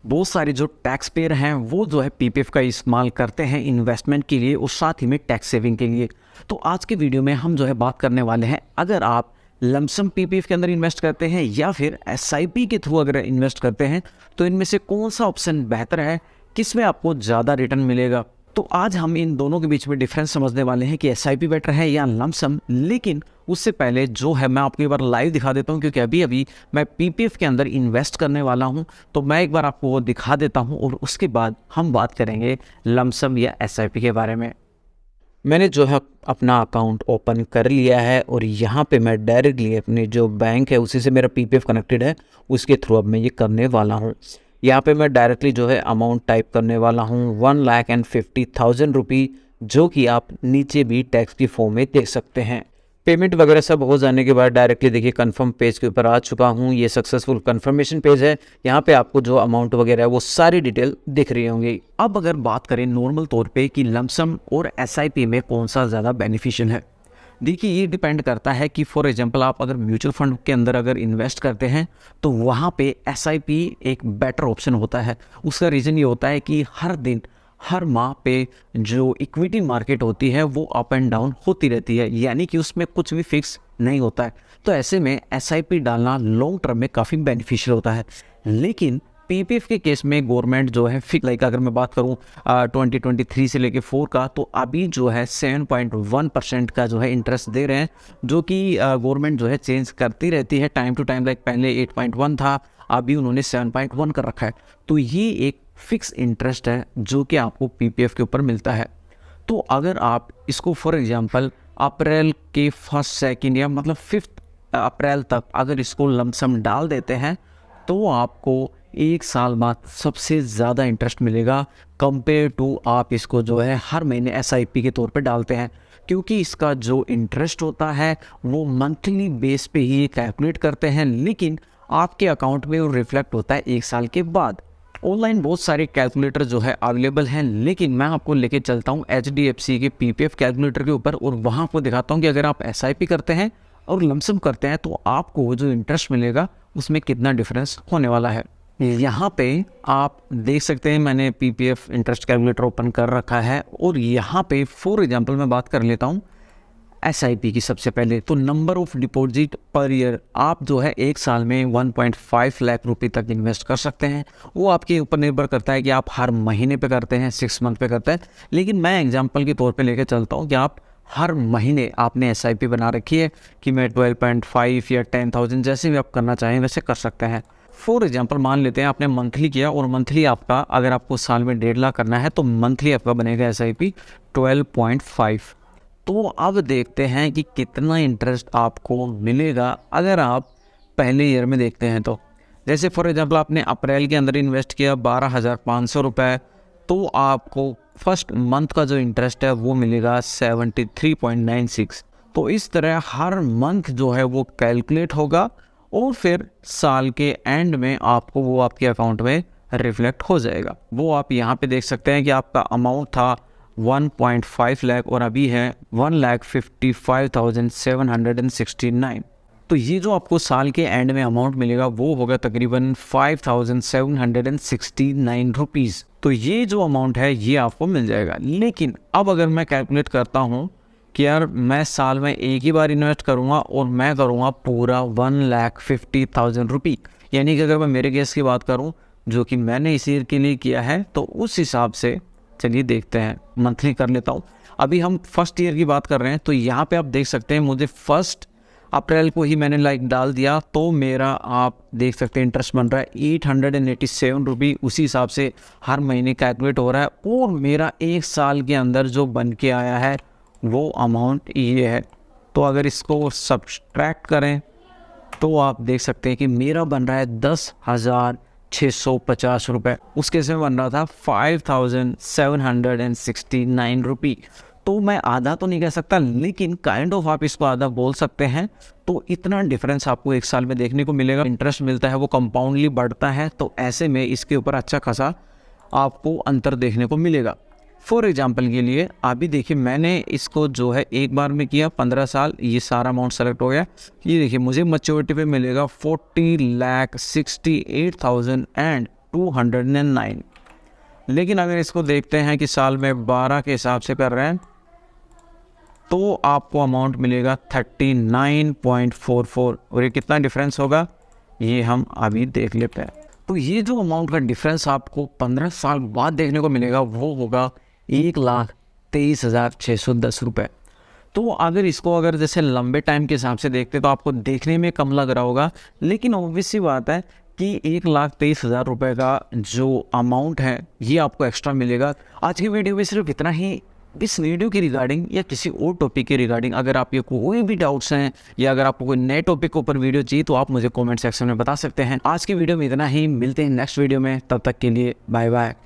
बहुत सारे जो टैक्स पेयर हैं वो जो है पीपीएफ का इस्तेमाल करते हैं इन्वेस्टमेंट के लिए और साथ ही में टैक्स सेविंग के लिए। तो आज के वीडियो में हम जो है बात करने वाले हैं, अगर आप लमसम पीपीएफ के अंदर इन्वेस्ट करते हैं या फिर एसआईपी के थ्रू अगर इन्वेस्ट करते हैं तो इनमें से कौन सा ऑप्शन बेहतर है, किस में आपको ज़्यादा रिटर्न मिलेगा। तो आज हम इन दोनों के बीच में डिफरेंस समझने वाले हैं कि एसआईपी बेटर है या लमसम। लेकिन उससे पहले जो है मैं आपको एक बार लाइव दिखा देता हूं, क्योंकि अभी अभी मैं पीपीएफ के अंदर इन्वेस्ट करने वाला हूं। तो मैं एक बार आपको वो दिखा देता हूं और उसके बाद हम बात करेंगे लमसम या एसआईपी के बारे में। मैंने जो है अपना अकाउंट ओपन कर लिया है और यहाँ पे मैं डायरेक्टली अपने जो बैंक है उसी से मेरा पीपीएफ कनेक्टेड है, उसके थ्रू अब मैं ये करने वाला हूँ। यहाँ पे मैं डायरेक्टली जो है अमाउंट टाइप करने वाला हूँ 1,50,000 रुपये, जो कि आप नीचे भी टैक्स की फॉर्म में देख सकते हैं। पेमेंट वगैरह सब हो जाने के बाद डायरेक्टली देखिए कंफर्म पेज के ऊपर आ चुका हूँ। ये सक्सेसफुल कंफर्मेशन पेज है। यहाँ पे आपको जो अमाउंट वगैरह है वो सारी डिटेल दिख रही होंगी। अब अगर बात करें नॉर्मल तौर पे कि लमसम और एसआईपी में कौन सा ज़्यादा बेनिफिशियल है, देखिए ये डिपेंड करता है कि फॉर एग्जांपल आप अगर म्यूचुअल फंड के अंदर अगर इन्वेस्ट करते हैं तो वहाँ पे एसआईपी एक बेटर ऑप्शन होता है। उसका रीज़न ये होता है कि हर दिन हर माह पे जो इक्विटी मार्केट होती है वो अप एंड डाउन होती रहती है, यानी कि उसमें कुछ भी फिक्स नहीं होता है। तो ऐसे में एसआईपी डालना लॉन्ग टर्म में काफ़ी बेनिफिशियल होता है। लेकिन पीपीएफ के केस में गवर्नमेंट जो है फिक्स, लाइक अगर मैं बात करूं 2023 से लेके 4 का, तो अभी जो है 7.1% का जो है इंटरेस्ट दे रहे हैं, जो कि गवर्नमेंट जो है चेंज करती रहती है टाइम टू टाइम। लाइक पहले 8.1 था, अभी उन्होंने 7.1 कर रखा है। तो ये एक फिक्स इंटरेस्ट है जो कि आपको पीपीएफ के ऊपर मिलता है। तो अगर आप इसको फॉर एग्जांपल अप्रैल के 1 सेकंड या मतलब 5 अप्रैल तक अगर इसको लमसम डाल देते हैं तो आपको 1 साल बाद सबसे ज़्यादा इंटरेस्ट मिलेगा कंपेयर टू आप इसको जो है हर महीने एसआईपी के तौर पे डालते हैं, क्योंकि इसका जो इंटरेस्ट होता है वो मंथली बेस पे ही कैलकुलेट करते हैं, लेकिन आपके अकाउंट में वो रिफ्लेक्ट होता है 1 साल के बाद। ऑनलाइन बहुत सारे कैलकुलेटर जो है अवेलेबल हैं, लेकिन मैं आपको लेके चलता हूँ एचडीएफसी के पीपीएफ कैलकुलेटर के ऊपर और वहाँ आपको दिखाता हूँ कि अगर आप एसआईपी करते हैं और लमसम करते हैं तो आपको जो इंटरेस्ट मिलेगा उसमें कितना डिफरेंस होने वाला है। यहाँ पे आप देख सकते हैं मैंने पीपीएफ इंटरेस्ट कैलकुलेटर ओपन कर रखा है और यहाँ पे फॉर एग्जांपल मैं बात कर लेता हूँ एसआईपी की। सबसे पहले तो number of deposit per year, आप जो है 1 साल में 1.5 लाख रुपए तक इन्वेस्ट कर सकते हैं। वो आपके ऊपर निर्भर करता है कि आप हर महीने पे करते हैं, 6 मंथ पे करते हैं, लेकिन मैं एग्जांपल के तौर पे लेके चलता हूँ कि आप हर महीने आपने एसआईपी बना रखी है कि मैं 12.5 या 10,000 जैसे भी आप करना चाहें वैसे कर सकते हैं। फॉर एग्जांपल मान लेते हैं आपने मंथली किया और मंथली आपका अगर आपको साल में 1.5 लाख करना है तो मंथली आपका बनेगा एसआईपी 12.5। तो अब देखते हैं कि कितना इंटरेस्ट आपको मिलेगा अगर आप पहले ईयर में देखते हैं। तो जैसे फॉर एग्जांपल आपने अप्रैल के अंदर इन्वेस्ट किया 12,500 रुपये, तो आपको फर्स्ट मंथ का जो इंटरेस्ट है वो मिलेगा 73.96। तो इस तरह हर मंथ जो है वो कैलकुलेट होगा और फिर साल के एंड में आपको वो आपके अकाउंट में रिफ्लेक्ट हो जाएगा। वो आप यहाँ पे देख सकते हैं कि आपका अमाउंट था 1.5 लाख और अभी है 1,55,769। तो ये जो आपको साल के एंड में अमाउंट मिलेगा वो होगा तकरीबन 5,769 रुपीज़। तो ये जो अमाउंट है ये आपको मिल जाएगा। लेकिन अब अगर मैं कैलकुलेट करता हूँ कि यार मैं साल में एक ही बार इन्वेस्ट करूँगा और मैं करूँगा पूरा 1,50,000 रुपये, यानी कि अगर मैं मेरे केस की बात करूँ जो कि मैंने इस ईयर के लिए किया है, तो उस हिसाब से चलिए देखते हैं, मंथली कर लेता हूँ। अभी हम फर्स्ट ईयर की बात कर रहे हैं, तो यहाँ पे आप देख सकते हैं मुझे 1 अप्रैल को ही मैंने लाइक डाल दिया, तो मेरा आप देख सकते हैं इंटरेस्ट बन रहा है 887 रुपये। उसी हिसाब से हर महीने कैलकुलेट हो रहा है और मेरा 1 साल के अंदर जो बन के आया है वो अमाउंट ये है। तो अगर इसको सब्सट्रैक्ट करें तो आप देख सकते हैं कि मेरा बन रहा है 10,650 रुपये। उसके से बन रहा था 5,769 रुपये। तो मैं आधा तो नहीं कह सकता, लेकिन काइंड ऑफ आप इसको आधा बोल सकते हैं। तो इतना डिफरेंस आपको 1 साल में देखने को मिलेगा। इंटरेस्ट मिलता है वो कंपाउंडली बढ़ता है, तो ऐसे में इसके ऊपर अच्छा खासा आपको अंतर देखने को मिलेगा। फॉर एग्जांपल के लिए अभी देखिए मैंने इसको जो है एक बार में किया 15 साल, ये सारा अमाउंट सेलेक्ट हो गया। ये देखिए मुझे मैच्योरिटी पे मिलेगा 40,68,000 209। लेकिन अगर इसको देखते हैं कि साल में 12 के हिसाब से कर रहे हैं तो आपको अमाउंट मिलेगा 39.44। और ये कितना डिफरेंस होगा ये हम अभी देख लेते हैं। तो ये जो अमाउंट का डिफरेंस आपको 15 साल बाद देखने को मिलेगा वो होगा 1,23,610 रुपये। तो अगर जैसे लंबे टाइम के हिसाब से देखते तो आपको देखने में कम लग रहा होगा, लेकिन ऑब्वियस सी बात है कि 1,23,000 रुपये का जो अमाउंट है ये आपको एक्स्ट्रा मिलेगा। आज की वीडियो में सिर्फ इतना ही। इस वीडियो की रिगार्डिंग या किसी और टॉपिक के रिगार्डिंग अगर आपके कोई भी डाउट्स हैं या अगर आपको कोई नए टॉपिक के ऊपर वीडियो चाहिए तो आप मुझे कमेंट सेक्शन में बता सकते हैं। आज की वीडियो में इतना ही, मिलते हैं नेक्स्ट वीडियो में, तब तक के लिए बाय बाय।